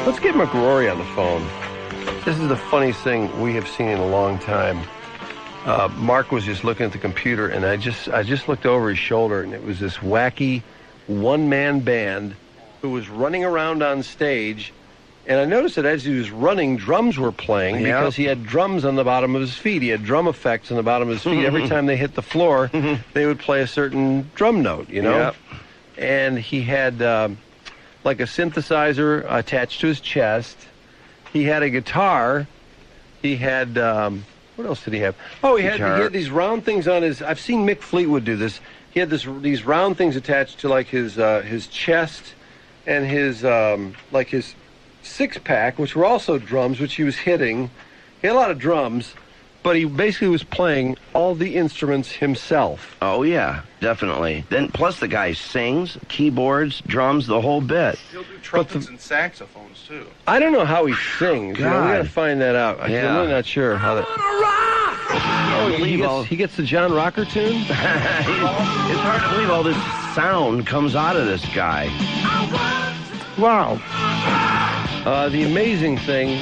Let's get McRorie on the phone. This is the funniest thing we have seen in a long time. Mark was just looking at the computer, and I just looked over his shoulder, and it was this wacky one-man band who was running around on stage. And I noticed that as he was running, drums were playing because he had drums on the bottom of his feet. He had drum effects on the bottom of his feet. Every time they hit the floor, they would play a certain drum note, you know? Yep. And he had like a synthesizer attached to his chest. He had a guitar. He had, what else did he have? Oh, he had these round things on his, I've seen Mick Fleetwood do this. He had these round things attached to like his chest and his, like his six-pack, which were also drums, which he was hitting. He had a lot of drums, but he basically was playing all the instruments himself. Oh, yeah, definitely. Then plus the guy sings, keyboards, drums, the whole bit. He'll do trumpets and saxophones, too. I don't know how he sings. You know, we got to find that out. I'm really not sure how that... Oh, he gets the John Rocker tune? It's hard to believe all this sound comes out of this guy. Wow. The amazing thing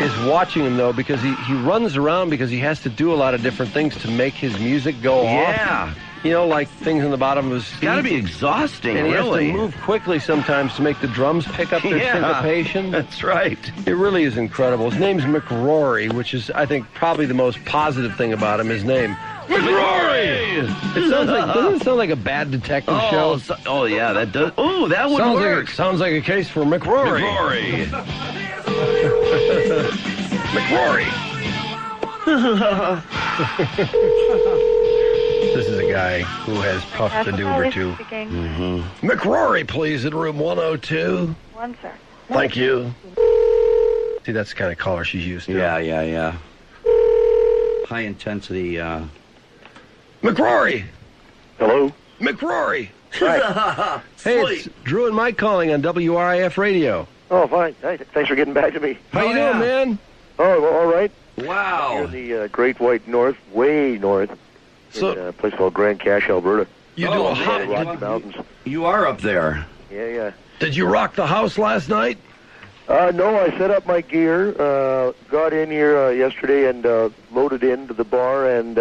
is watching him, though, because he runs around because he has to do a lot of different things to make his music go off. Yeah. You know, like things on the bottom of his feet. It's got to be exhausting, and he really. has to move quickly sometimes to make the drums pick up their syncopation. That's right. It really is incredible. His name's McRorie, which is, I think, probably the most positive thing about him, his name. McRorie! Doesn't it sound like a bad detective show? Oh, yeah, that does. Oh, that would work. Sounds like a case for McRorie. McRorie! This is a guy who has puffed the doober too. McRorie, please, in room 102. One, sir. Thank you. See, that's the kind of caller she's used to. Yeah. High intensity, McRorie! Hello? McRorie! Hi. Hey, it's Drew and Mike calling on WRIF radio. Oh, fine. Hey, thanks for getting back to me. How you doing, man? Oh, well, all right. Wow. Here in the Great White North, way north, in a place called Grand Cache, Alberta. You do a hot Rocky Mountains. You are up there. Yeah. Did you rock the house last night? No, I set up my gear, got in here yesterday and loaded into the bar and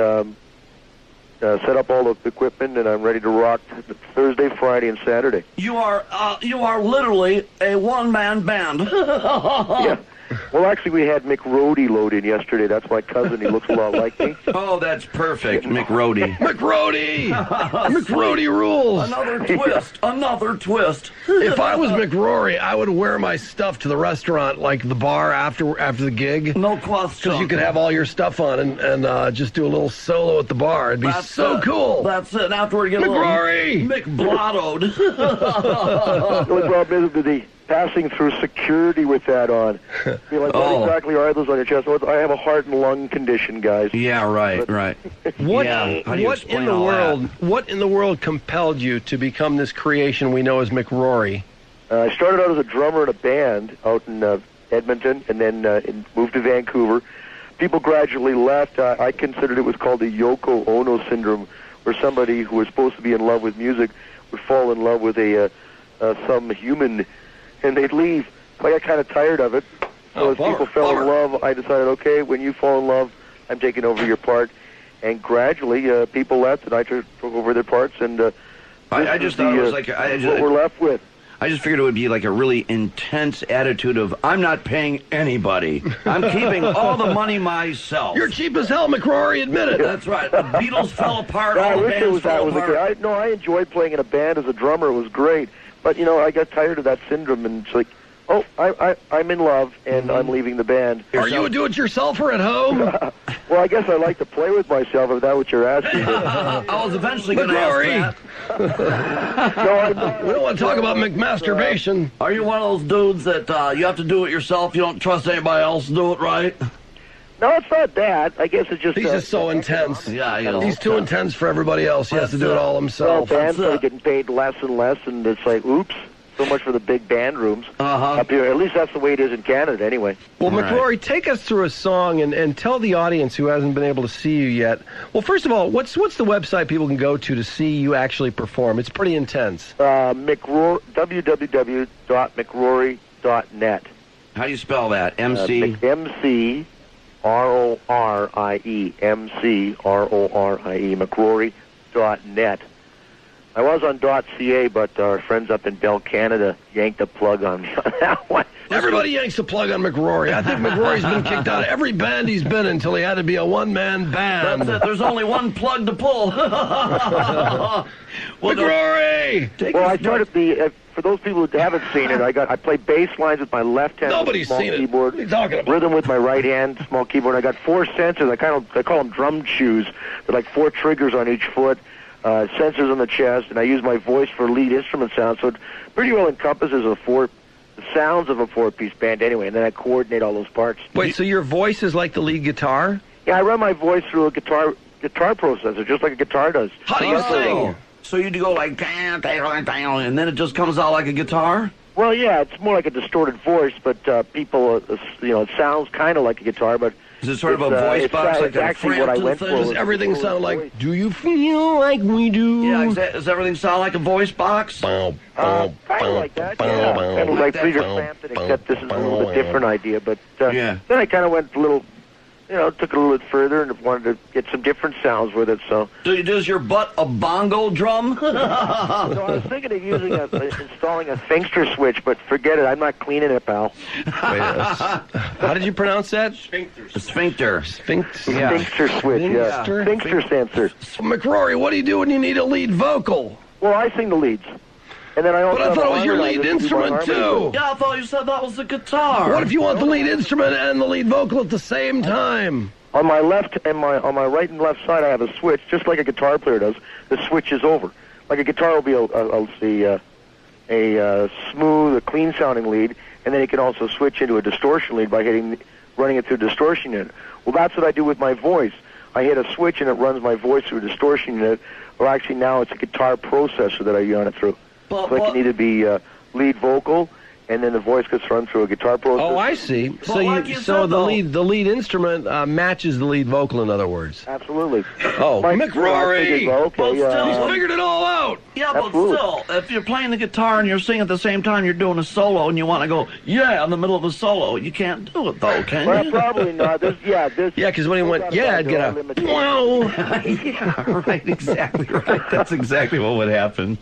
set up all the equipment, and I'm ready to rock Thursday, Friday, and Saturday. You are literally a one-man band. Yeah. Well, actually, we had McRorie load in yesterday. That's my cousin. He looks a lot like me. Oh, that's perfect, McRorie. McRorie! McRorie rules! Another twist. If I was McRorie, I would wear my stuff to the restaurant, like the bar after the gig. No question. Because you could have all your stuff on and just do a little solo at the bar. It'd be so cool. That's it. After we get McRorie! McBlottoed. The only problem is the passing through security with that on. You're like, what exactly are those on your chest? Well, I have a heart and lung condition, guys. Yeah, right. What in the world compelled you to become this creation we know as McRorie? I started out as a drummer in a band out in Edmonton, and then moved to Vancouver. People gradually left. I considered it was called the Yoko Ono syndrome, where somebody who was supposed to be in love with music would fall in love with some human, and they'd leave. I got kind of tired of it. So as people fell in love, I decided, okay, when you fall in love, I'm taking over your part. And gradually, people left, and I took over their parts. And I just thought it was like what we're left with. I just figured it would be like a really intense attitude of, I'm not paying anybody. I'm keeping all the money myself. You're cheap as hell, McRorie, admit it. That's right. The Beatles fell apart. I wish it was that was the I enjoyed playing in a band as a drummer. It was great. But, I got tired of that syndrome, and it's like, I'm in love, and I'm leaving the band. Are you a do-it-yourselfer at home? Well, I guess I like to play with myself, if that's what you're asking. I was eventually going to ask that. We don't want to talk about McMasturbation. Are you one of those dudes that you have to do it yourself? You don't trust anybody else to do it right? No, it's not that. I guess it's just... He's just so intense. Yeah, he's too intense for everybody else. He has to do it all himself. Well, bands are getting paid less and less, and it's like, oops. So much for the big band rooms Uh-huh. up here. At least that's the way it is in Canada, anyway. Well, Right. McRorie, take us through a song and tell the audience who hasn't been able to see you yet. Well, first of all, what's the website people can go to see you actually perform? It's pretty intense. www.mcrorie.net. How do you spell that? MC? McRorie. McRorie, McRorie.net. I was on .ca, but our friends up in Bell, Canada, yanked the plug on me on that one. Everybody yanks the plug on McRorie. I think McRorie's been kicked out of every band he's been in until he had to be a one-man band. That's it. There's only one plug to pull. McRorie! Well, I started for those people who haven't seen it, I play bass lines with my left hand, Nobody's small seen it. keyboard, What are you talking about? rhythm with my right hand, small keyboard. I got 4 sensors. I call them drum shoes. They're like 4 triggers on each foot, sensors on the chest, and I use my voice for lead instrument sound. So it pretty well encompasses the sounds of a 4-piece band anyway, and then I coordinate all those parts. Wait, so your voice is like the lead guitar? Yeah, I run my voice through a guitar processor, just like a guitar does. How do you sing? So you go like, and then it just comes out like a guitar? Well, yeah, it's more like a distorted voice, but people, it sounds kind of like a guitar, but Is it sort of a voice box? It's like actually what I went for. Does everything sound like, do you feel like we do? Yeah, does everything sound like a voice box? Kind of like that, yeah. Kind of like Peter Frampton, except this is a little bit different idea. But Yeah. then I kind of went a little, took it a little bit further and wanted to get some different sounds with it. So Does your butt a bongo drum? So I was thinking of installing a sphincter switch, but forget it. I'm not cleaning it, pal. How did you pronounce that? A sphincter. Sphincter switch, yeah. Sphincter? Sphincter sensor. McRorie, what do you do when you need a lead vocal? Well, I sing the leads. And then I also But I have thought a it was your lead harmonizer to do my instrument, harmony too. with. Yeah, I thought you said that was the guitar. What if you want the lead instrument and the lead vocal at the same time? On my left and on my right and left side, I have a switch, just like a guitar player does. The switch is over. Like a guitar will be a smooth, a clean-sounding lead, and then you can also switch into a distortion lead by running it through a distortion unit. Well, that's what I do with my voice. I hit a switch and it runs my voice through a distortion unit, or actually now it's a guitar processor that I run it through. So it can either be lead vocal, and then the voice gets run through a guitar processor. Oh, I see. So like you said, the though- lead instrument matches the lead vocal, in other words. Absolutely. Oh, My- McRorie! Well, okay, Well, still- He's figured it all out. Yeah, but Absolutely. still, if you're playing the guitar and you're singing at the same time you're doing a solo and you want to go, yeah, in the middle of a solo, you can't do it, though, can Well, you? probably not. Yeah, because when he went, yeah, I'd get a, wow. Yeah, right, exactly right. That's exactly what would happen.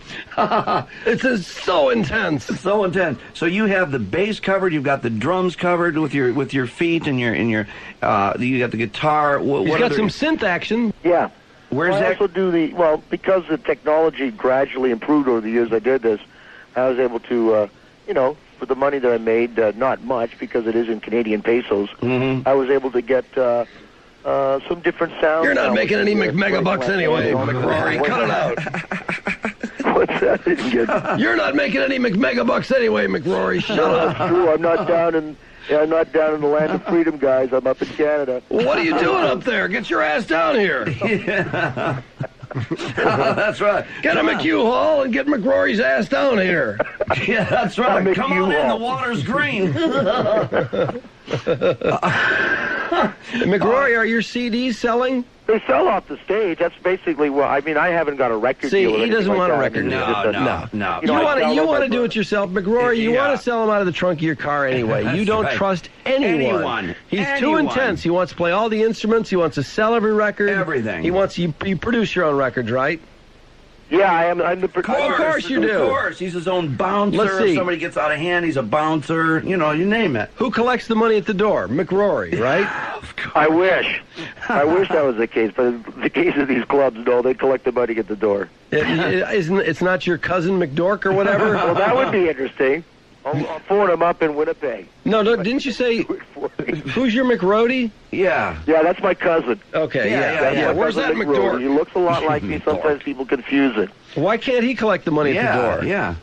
It's just so intense. So intense. So you have the bass covered, you've got the drums covered with your feet and you got the guitar. What He's got other- some synth action. Yeah. Where's I that? also do because the technology gradually improved over the years I did this, I was able to, for the money that I made, not much because it is in Canadian pesos, I was able to get some different sounds. You're not now making with any the, mega bucks anyway, McRorie. Cut it out. What's that? I didn't get it. You're not making any mega bucks anyway, McRorie. Shut No, up. that's true. I'm not down in the land of freedom, guys. I'm up in Canada. Well, what are you doing up there? Get your ass down here. That's right. Get a McHugh and get McRorie's ass down here. Yeah, that's right. I'll Come make on you in, the all. water's green. McRorie, are your CDs selling? They sell off the stage. That's basically what I mean. I haven't got a record See, deal. or he anything doesn't like want a that. record deal. No. You know, I sell You them want to at do the- it yourself, McRorie. You Yeah. want to sell him out of the trunk of your car anyway. You That's don't right. trust anyone. He's too Anyone. intense. He wants to play all the instruments. He wants to sell every record. Everything. He wants you produce your own records, right? Yeah, I am. I'm the producer. Of course you do. Of course. He's his own bouncer. Let's see. If somebody gets out of hand, he's a bouncer. You name it. Who collects the money at the door? McRorie, right? I wish. I wish that was the case, but in the case of these clubs, no, they collect the money at the door. It's not your cousin McDork or whatever? Well, that would be interesting. I'll phone him up in Winnipeg. No, didn't you say, who's your McRorie? Yeah. Yeah, that's my cousin. Okay, Yeah, That's yeah. my Where's that cousin McRorie. He McDork? looks a lot like me. Sometimes people confuse it. Why can't he collect the money at the door? Yeah.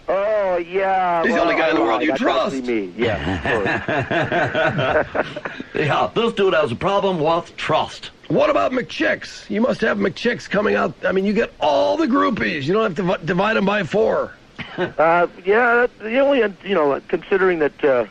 Oh, yeah. He's the only guy in the world you that's trust. actually me. Yeah, of course. Yeah, this dude has a problem with trust. What about McChicks? You must have McChicks coming out. I mean, you get all the groupies. You don't have to divide them by 4. Yeah, the only, considering that,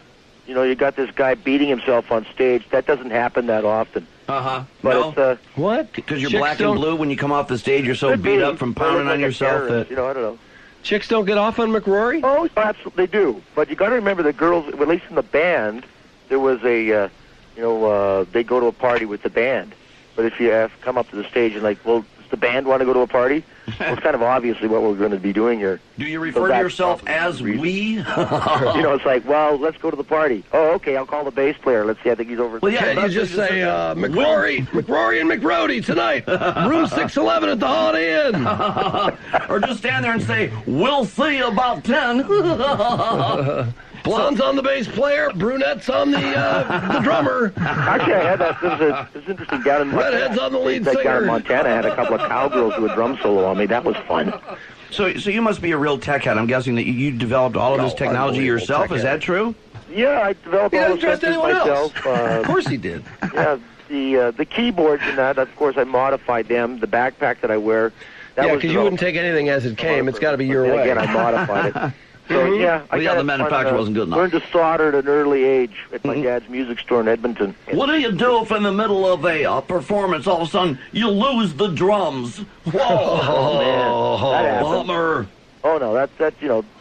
you got this guy beating himself on stage, that doesn't happen that often. Uh-huh. But No? it's, What? Because you're Chicks black don't- and blue when you come off the stage, you're so could beat be. up from They look pounding like on a yourself terrorist, that... I don't know. Chicks don't get off on McRorie? Oh, absolutely, they do. But you got to remember the girls, at least in the band, there was a, they go to a party with the band. But if you have come up to the stage and like, well, does the band want to go to a party? Well, it's kind of obviously what we're going to be doing here. Do you refer to that's yourself probably as the reason. we? It's like, well, let's go to the party. Oh, okay, I'll call the bass player. Let's see, I think he's over. Well, yeah, Can't you that's just what say, said. McRorie and McRorie tonight, room 611 at the Holiday Inn. Or just stand there and say, we'll see about 10. Blonde's on the bass player, brunette's on the drummer. Actually, I had that. This is interesting. Down in Redhead's on the lead Down singer. in Montana, I had a couple of cowgirls do a drum solo on me. That was fun. So you must be a real tech head. I'm guessing that you developed all of this technology unbelievable yourself. tech Is head. that true? Yeah, I developed He all doesn't the trust sensors anyone else. myself. Of course he did. Yeah, the keyboards and that. Of course, I modified them. The backpack that I wear. That Yeah, was because you wouldn't take anything as it came. It's got to be your way. Again, I modified it. So yeah, Well, yeah, the manufacturer wasn't good enough. Learned to solder at an early age at my dad's music store in Edmonton. What do you do if in the middle of a performance all of a sudden you lose the drums? Whoa! Oh man, that happened. Bummer. Oh no, that's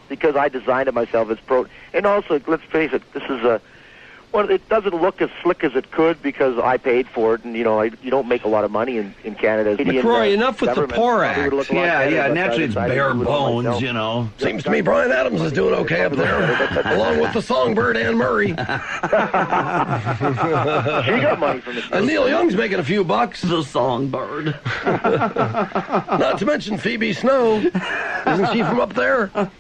because I designed it myself. It's pro, and also let's face it, this is a. Well, it doesn't look as slick as it could because I paid for it, and you don't make a lot of money in Canada. McRorie, enough with the Government poor probably would act. look a lot Yeah, better, yeah. but I Naturally, it's decided to bare do it all bones, myself. you know. Seems to me Brian Adams is doing okay up there, along with the songbird Anne Murray. She got money from it. And Neil Young's making a few bucks. The songbird. Not to mention Phoebe Snow. Isn't she from up there? Well,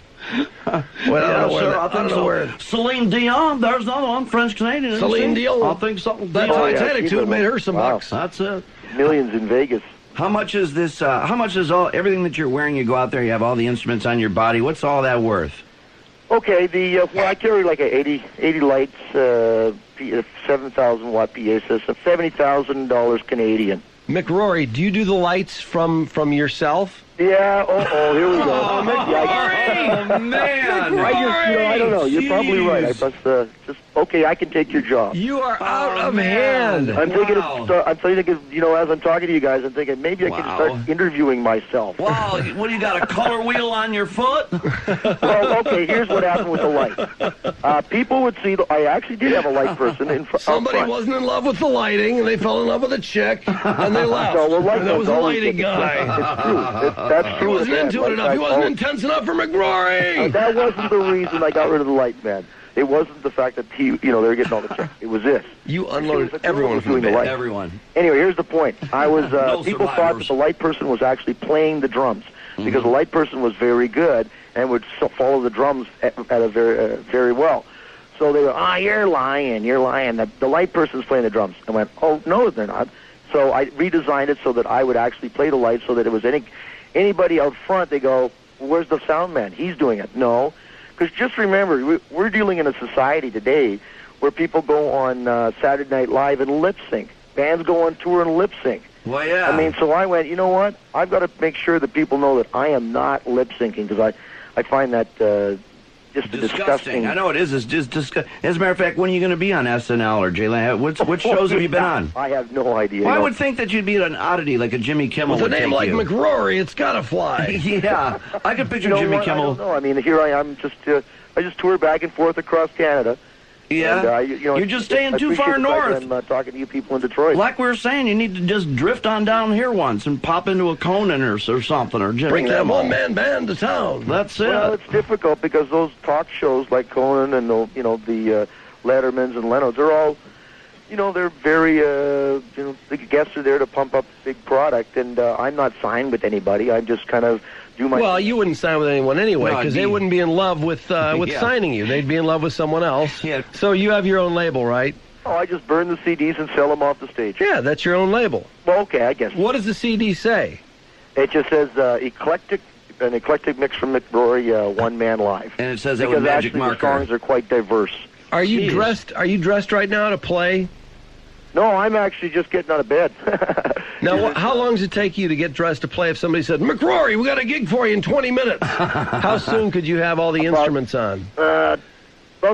Yeah, sure, I I think don't know so. where. Celine Dion, there's another one, French Canadian. isn't Celine she? Dion. I think so. That Oh, yeah, Titanic she's tune a- made her some wow. bucks. That's it. Millions in Vegas. How much is this? How much is everything that you're wearing? You go out there, you have all the instruments on your body. What's all that worth? Okay, I carry like a 80 lights, 7,000 watt PA system, $70,000 Canadian. McRorie, do you do the lights from yourself? Yeah. Here we go. Oh, man! I don't know. You're probably right. I must okay. I can take your job. You are out of man. hand. I'm thinking. Wow. I'm thinking. As I'm talking to you guys, I'm thinking maybe I can Wow. start interviewing myself. Wow, what do you got, a color wheel on your foot? Well, okay. Here's what happened with the light. People would see. I actually did have a light person in front. Somebody wasn't in love with the lighting, and they fell in love with a chick, and they left. No, well, light and there was a was always lighting good. guy. It's true. That's He true. wasn't into it enough. He wasn't intense enough for McRorie. That wasn't the reason I got rid of the light man. It wasn't the fact that they were getting all the checks. It was this. You It was unloaded the girl everyone who was from the doing the band. light. Everyone. Anyway, here's the point. I was No people thought survivors. that the light person was actually playing the drums because the light person was very good and would follow the drums at a very well. So they were, you're lying. The light person's playing the drums. I went, oh no, they're not. So I redesigned it so that I would actually play the lights so that it was anybody out front. They go, where's the sound man? He's doing it. No, because just remember, we're dealing in a society today where people go on Saturday Night Live and lip sync. Bands go on tour and lip sync. Well, yeah. I mean, so I went, you know what? I've got to make sure that people know that I am not lip syncing because I find that just a disgusting. I know it is. It's just disgusting. As a matter of fact, when are you going to be on SNL or Jaylen? Which shows have you been on? I have no idea. Well, I would think that you'd be an oddity like a Jimmy Kimmel With a would name take like you. McRorie, it's gotta fly. Yeah, I could picture You know Jimmy what? I Kimmel. don't know. I mean, here I am. I just tour back and forth across Canada. Yeah, And, you're just staying I too appreciate far the fact that north. I'm talking to you people in Detroit. Like we were saying, you need to just drift on down here once and pop into a Conan or something or Jimmy Bring that Kimmel. one-man band to town. That's it. Well, it's difficult because those talk shows like Conan and the Lettermans and Leno's, they're all, they're very, the guests are there to pump up the big product, and I'm not signed with anybody. I'm just kind of do my. Well, you wouldn't sign with anyone anyway No, because they indeed. wouldn't be in love with Yeah. signing you. They'd be in love with someone else. Yeah. So you have your own label, right? I just burn the CDs and sell them off the stage. Yeah, that's your own label. Well, okay, I guess. What does the CD say? It just says an eclectic mix from McRorie, one man live. And it says that with Because magic actually marker. the songs are quite diverse. Are you Jeez. dressed? Are you dressed right now to play? No, I'm actually just getting out of bed. Now, how long does it take you to get dressed to play if somebody said, McRorie, we got a gig for you in 20 minutes? How soon could you have all the instruments on? About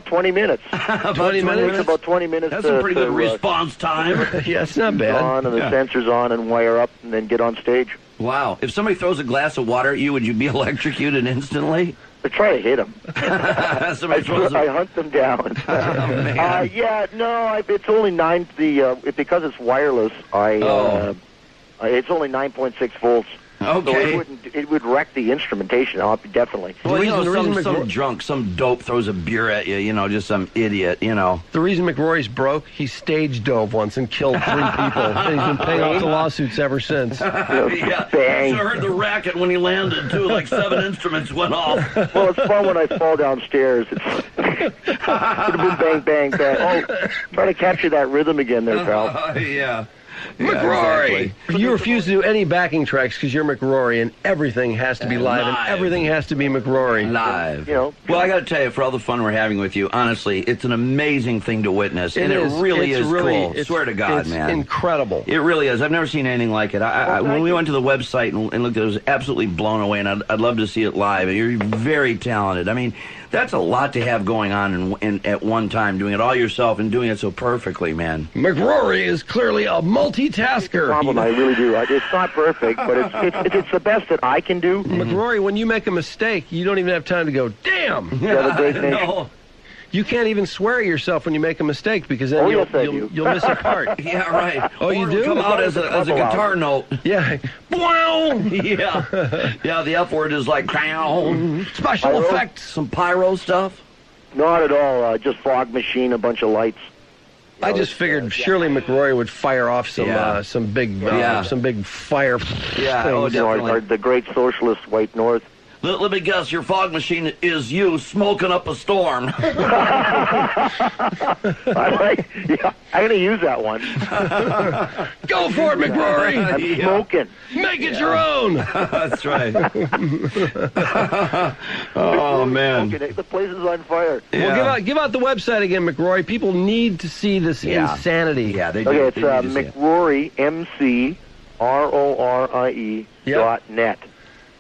20 minutes. 20 minutes? About 20 minutes. That's a pretty good response time. Yeah, it's not bad. On and the sensors on and wire up and then get on stage. Wow. If somebody throws a glass of water at you, would you be electrocuted instantly? I try to hit them. I hunt them down. Oh, man. It's only because it's wireless. It's only 9.6 volts. Okay. So it would wreck the instrumentation. Definitely. Well, some drunk, some dope throws a beer at you, just some idiot, The reason McRorie's broke, he stage dove once and killed 3 people. And he's been paying off the lawsuits ever since. Yeah, Bang. I heard the racket when he landed, too. Like 7 instruments went off. Well, it's fun when I fall downstairs. It's bang, bang, bang. Oh, try to capture that rhythm again there, pal. Yeah. McRorie! Exactly. You refuse to do any backing tracks because you're McRorie, and everything has to be live, and everything has to be McRorie. Live. Well, I got to tell you, for all the fun we're having with you, honestly, it's an amazing thing to witness, and it really is cool. Swear to God, man. It's incredible. It really is. I've never seen anything like it. When we went to the website and looked at it, I was absolutely blown away, and I'd love to see it live. You're very talented. I mean, that's a lot to have going on at one time, doing it all yourself and doing it so perfectly, man. McRorie is clearly a multitasker. Problem, I really do. It's not perfect, but it's the best that I can do. McRorie, when you make a mistake, you don't even have time to go, damn! No. You can't even swear at yourself when you make a mistake because then you'll miss a part. Yeah, right. Oh, you do? Come out as a guitar note. Yeah. Wow! Yeah. Yeah, the F word is like, special effects. Some pyro stuff? Not at all. Just fog machine, a bunch of lights. I just figured surely McRorie would fire off some big fire. Yeah, oh, definitely. The great socialist white north. Let me guess, your fog machine is you smoking up a storm. I'm going to use that one. Go for it, McRorie. I'm smoking. Make it your own. That's right. Oh, man. The place is on fire. Yeah. Well, give out the website again, McRorie. People need to see this insanity. Yeah, they do. Okay, it's McRorie, McRorie.net.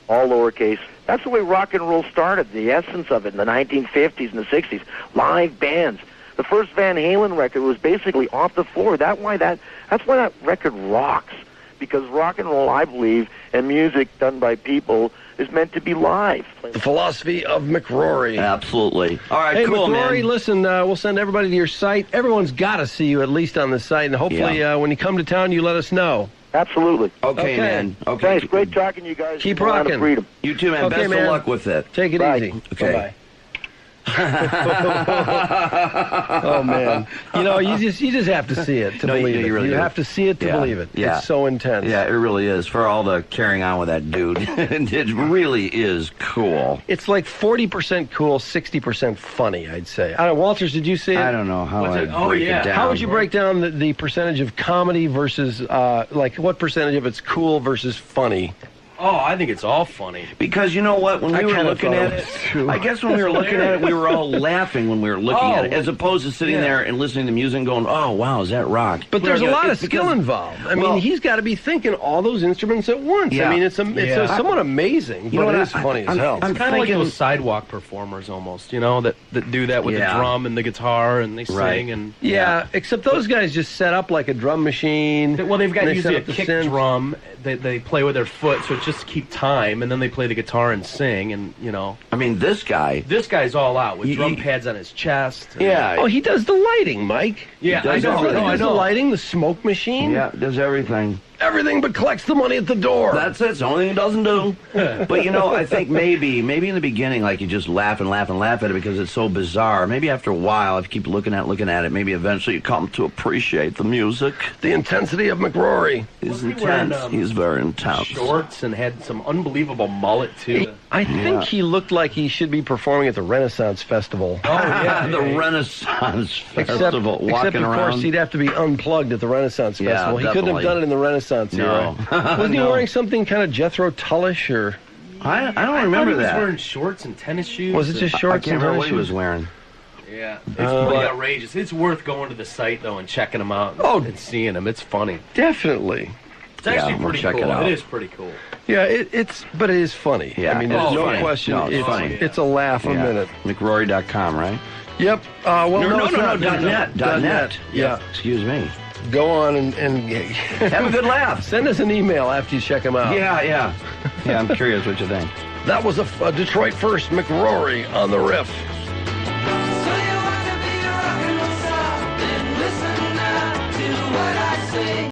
All lowercase. That's the way rock and roll started, the essence of it in the 1950s and the 60s. Live bands. The first Van Halen record was basically off the floor. That's why that record rocks. Because rock and roll, I believe, and music done by people is meant to be live. The philosophy of McRorie. Absolutely. All right, hey, cool, McRorie, man. Listen, we'll send everybody to your site. Everyone's got to see you at least on the site, and hopefully when you come to town, you let us know. Absolutely. Okay, man. Okay. Thanks. Great talking to you guys. Keep rocking. Freedom. You too, man. Okay, Best of luck with it. Take it easy. Okay. Bye-bye. Oh man! You just have to see it to believe it. You have to see it to believe it. Yeah. It's so intense. Yeah, it really is. For all the carrying on with that dude, it really is cool. It's like 40% cool, 60% funny. I'd say. I don't know, Walters, did you see it? I don't know how I'd break it down. How would you break down the percentage of comedy versus what percentage of it's cool versus funny? Oh, I think it's all funny. Because you know what? When we were looking at it, I guess when we were looking at it, we were all laughing when we were looking at it, as opposed to sitting there and listening to music and going, oh, wow, is that rock? But there's a lot of skill involved. I mean, he's got to be thinking all those instruments at once. Yeah. I mean, it's somewhat amazing, but it is funny as hell. It's kind of like those sidewalk performers almost, that do that with the drum and the guitar, and they sing. And except those guys just set up like a drum machine. Well, they've got usually a kick drum. They play with their foot, so it's just to keep time, and then they play the guitar and sing, and I mean, this guy's all out with drum pads on his chest. Yeah. Oh, he does the lighting, Mike. Yeah, I know. He does the lighting, the smoke machine. Yeah, does everything. Everything but collects the money at the door. That's it. It's the only thing it doesn't do. But, I think maybe in the beginning, like, you just laugh at it because it's so bizarre. Maybe after a while, if you keep looking at it, maybe eventually you come to appreciate the music. The intensity of McRorie. He's intense. He's very intense. Shorts and had some unbelievable mullet, too. I think he looked like he should be performing at the Renaissance Festival. Oh, yeah. The Renaissance Festival. Except, of course, he'd have to be unplugged at the Renaissance Festival. He couldn't have done it in the Renaissance era. Wasn't he wearing something kind of Jethro Tullish or? I don't remember he was that. wearing shorts and tennis shoes. Was it just shorts? I can't remember what he was wearing. Yeah, it's pretty outrageous. It's worth going to the site though and checking them out. And seeing them. It's funny. Definitely. It's actually we'll pretty check cool. it out. It is pretty cool. Yeah, but it is funny. Yeah, I mean, there's it's no funny. question. No, it's funny. It's a laugh a minute. McRorie.com, right? Yep. No, it's not. .net. .net. Yeah. Excuse me. Go on and Have a good laugh. send us an email after you check them out. Yeah, I'm curious what you think. That was a Detroit First McRorie on the riff.